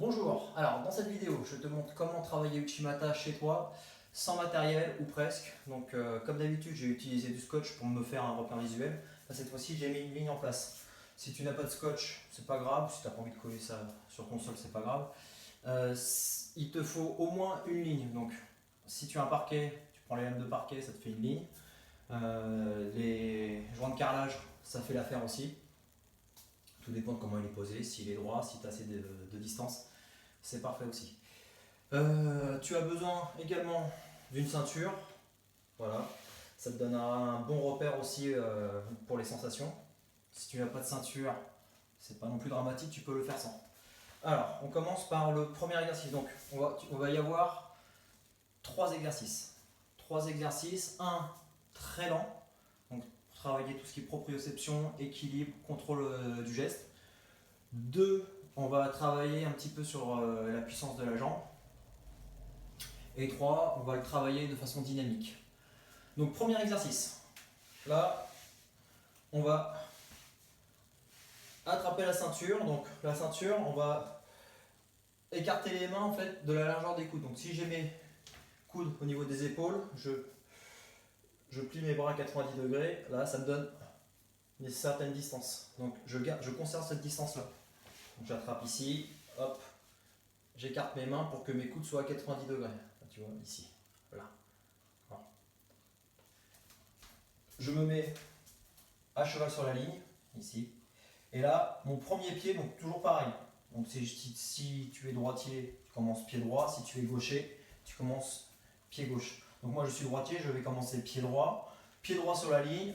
Bonjour, alors dans cette vidéo je te montre comment travailler Uchimata chez toi sans matériel ou presque. Donc comme d'habitude j'ai utilisé du scotch pour me faire un repère visuel. Là, cette fois-ci j'ai mis une ligne en place. Si tu n'as pas de scotch c'est pas grave, si tu n'as pas envie de coller ça sur ton sol c'est pas grave. Il te faut au moins une ligne. Donc si tu as un parquet, tu prends les lames de parquet, ça te fait une ligne. Les joints de carrelage ça fait l'affaire aussi. Tout dépend de comment il est posé, s'il est droit, si tu as assez de distance, c'est parfait aussi. Tu as besoin également d'une ceinture, voilà, ça te donnera un bon repère aussi pour les sensations. Si tu n'as pas de ceinture, c'est pas non plus dramatique, tu peux le faire sans. Alors, on commence par le premier exercice. Donc, on va y avoir trois exercices. Trois exercices, un très lent, donc pour travailler tout ce qui est proprioception, équilibre, contrôle du geste. 2, on va travailler un petit peu sur la puissance de la jambe. Et 3, on va le travailler de façon dynamique. Donc premier exercice. Là, on va attraper la ceinture. Donc la ceinture, on va écarter les mains en fait de la largeur des coudes. Donc si j'ai mes coudes au niveau des épaules, je plie mes bras à 90 degrés. Là, ça me donne une certaine distance. Donc je conserve cette distance-là. J'attrape ici, hop, j'écarte mes mains pour que mes coudes soient à 90 degrés. Là, tu vois, ici, là. Voilà. Je me mets à cheval sur la ligne, ici. Et là, mon premier pied, donc toujours pareil. Donc si tu es droitier, tu commences pied droit. Si tu es gaucher, tu commences pied gauche. Donc moi je suis droitier, je vais commencer pied droit sur la ligne.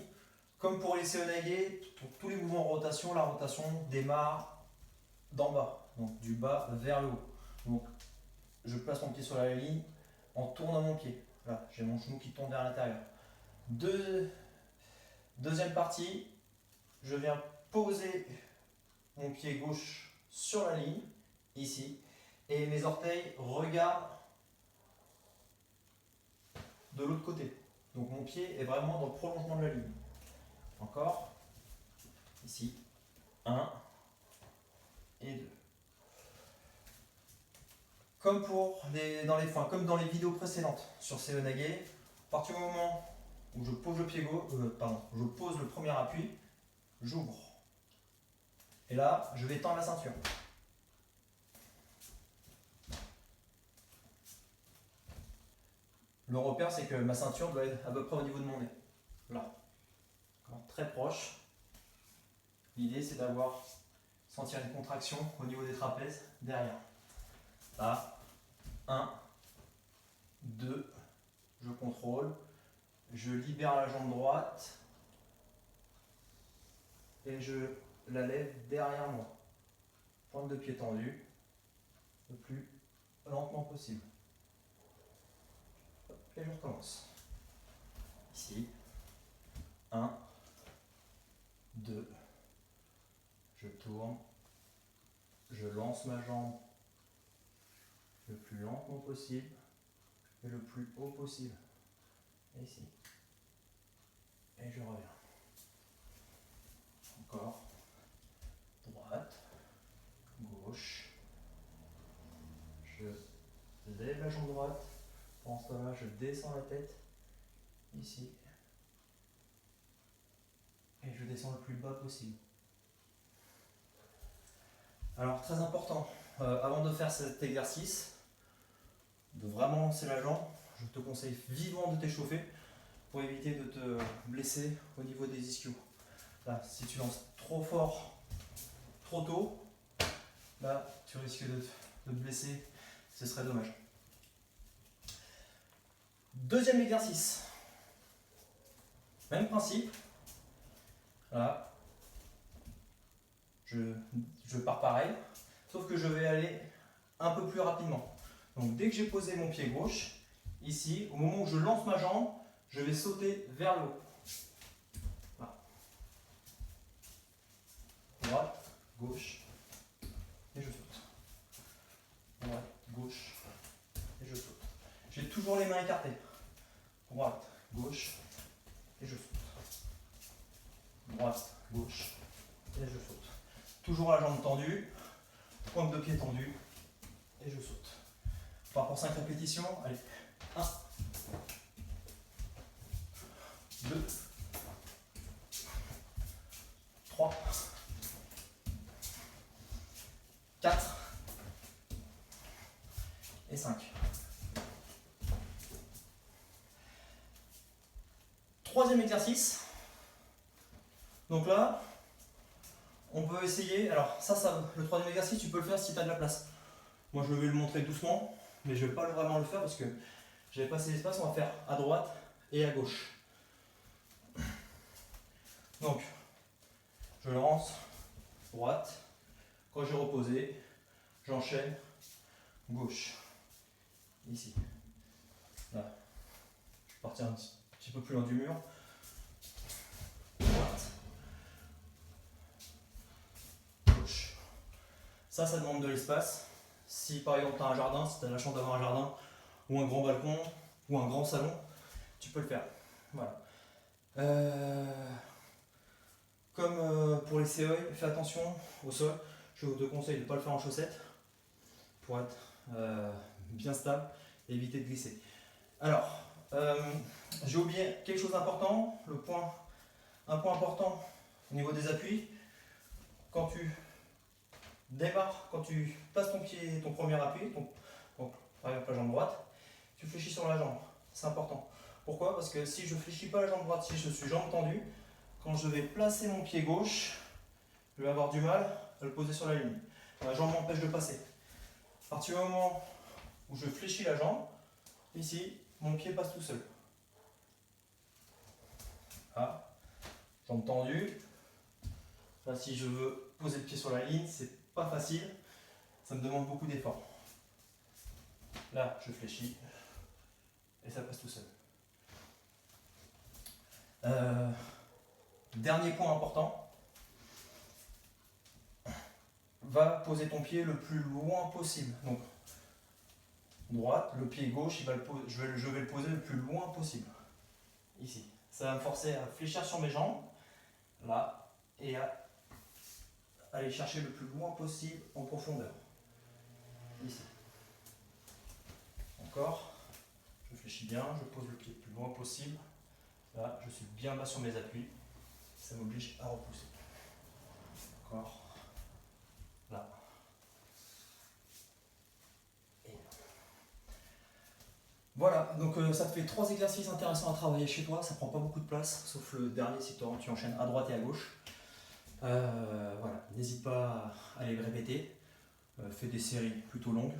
Comme pour les Seoinage, pour tous les mouvements de rotation, la rotation démarre d'en bas, donc du bas vers le haut. Donc je place mon pied sur la ligne en tournant mon pied. Là, j'ai mon genou qui tourne vers l'intérieur. Deuxième partie, je viens poser mon pied gauche sur la ligne, ici, et mes orteils regardent de l'autre côté. Donc mon pied est vraiment dans le prolongement de la ligne. Encore, ici, 1 et 2. Comme dans les vidéos précédentes sur Seoinage, à partir du moment où je pose le pied gauche, je pose le premier appui, j'ouvre. Et là, je vais tendre la ceinture. Le repère, c'est que ma ceinture doit être à peu près au niveau de mon nez. Là. Très proche. L'idée, c'est d'avoir sentir une contraction au niveau des trapèzes derrière. Là, 1, 2, je contrôle. Je libère la jambe droite et je la lève derrière moi. Pointe de pied tendue, le plus lentement possible. Et je recommence. Ici, 1, 2, je tourne, je lance ma jambe le plus lentement possible et le plus haut possible. Et ici. Et je reviens. Encore. Droite, gauche. Je lève la jambe droite. Pendant ce temps-là, je descends la tête. Ici. Et je descends le plus bas possible. Alors, très important, avant de faire cet exercice, de vraiment lancer la jambe, je te conseille vivement de t'échauffer pour éviter de te blesser au niveau des ischios. Là, si tu lances trop fort, trop tôt, là, tu risques de te blesser, ce serait dommage. Deuxième exercice, même principe. Là, je pars pareil, sauf que je vais aller un peu plus rapidement. Donc dès que j'ai posé mon pied gauche, ici, au moment où je lance ma jambe, je vais sauter vers le haut. Voilà. Droite, gauche, et je saute. Droite, gauche, et je saute. J'ai toujours les mains écartées. Droite, gauche, et je saute. Droite, gauche, et je saute. Toujours la jambe tendue, pointe de pied tendue, et je saute. On part pour 5 répétitions. Allez, 1, 2, 3, 4 et 5. Troisième exercice. Donc là, on peut essayer. Alors ça, le troisième exercice, tu peux le faire si tu as de la place. Moi, je vais le montrer doucement, mais je ne vais pas vraiment le faire parce que j'avais pas assez d'espace. On va faire à droite et à gauche. Donc, je lance droite. Quand j'ai reposé, j'enchaîne gauche. Ici. Là. Je vais partir un petit peu plus loin du mur. Droite. Gauche. Ça demande de l'espace. Si par exemple tu as un jardin, si tu as la chance d'avoir un jardin ou un grand balcon ou un grand salon, tu peux le faire. Voilà. Comme pour les CE, fais attention au sol. Je te conseille de ne pas le faire en chaussettes pour être bien stable et éviter de glisser. Alors, j'ai oublié quelque chose d'important. Un point important au niveau des appuis. Quand tu démarres, quand tu passes ton premier appui, donc, par exemple la jambe droite, tu fléchis sur la jambe. C'est important. Pourquoi? Parce que si je ne fléchis pas la jambe droite, si je suis jambe tendue, quand je vais placer mon pied gauche, je vais avoir du mal à le poser sur la ligne. La jambe m'empêche de passer. À partir du moment où je fléchis la jambe, ici, mon pied passe tout seul. Là, jambe tendue. Là, si je veux poser le pied sur la ligne, c'est pas facile. Ça me demande beaucoup d'efforts. Là, je fléchis et ça passe tout seul. Dernier point important, va poser ton pied le plus loin possible. Donc, droite, le pied gauche, je vais le poser le plus loin possible. Ici. Ça va me forcer à fléchir sur mes jambes, là, et à aller chercher le plus loin possible en profondeur. Ici. Encore. Je fléchis bien, je pose le pied le plus loin possible. Là, je suis bien bas sur mes appuis. Ça m'oblige à repousser. Encore. Là. Et là. Voilà, donc ça te fait 3 exercices intéressants à travailler chez toi. Ça prend pas beaucoup de place, sauf le dernier si tu enchaînes à droite et à gauche. Voilà, n'hésite pas à aller le répéter. Fais des séries plutôt longues.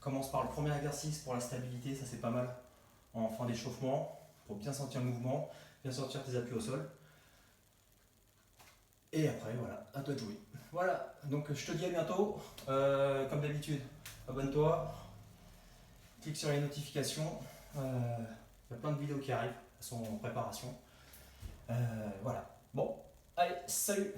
Commence par le premier exercice pour la stabilité, ça c'est pas mal en fin d'échauffement, pour bien sentir le mouvement, bien sentir tes appuis au sol. Et après, voilà, à toi de jouer. Voilà, donc je te dis à bientôt. Comme d'habitude, abonne-toi, clique sur les notifications. Il y a plein de vidéos qui arrivent, elles sont en préparation. Voilà, bon, allez, salut!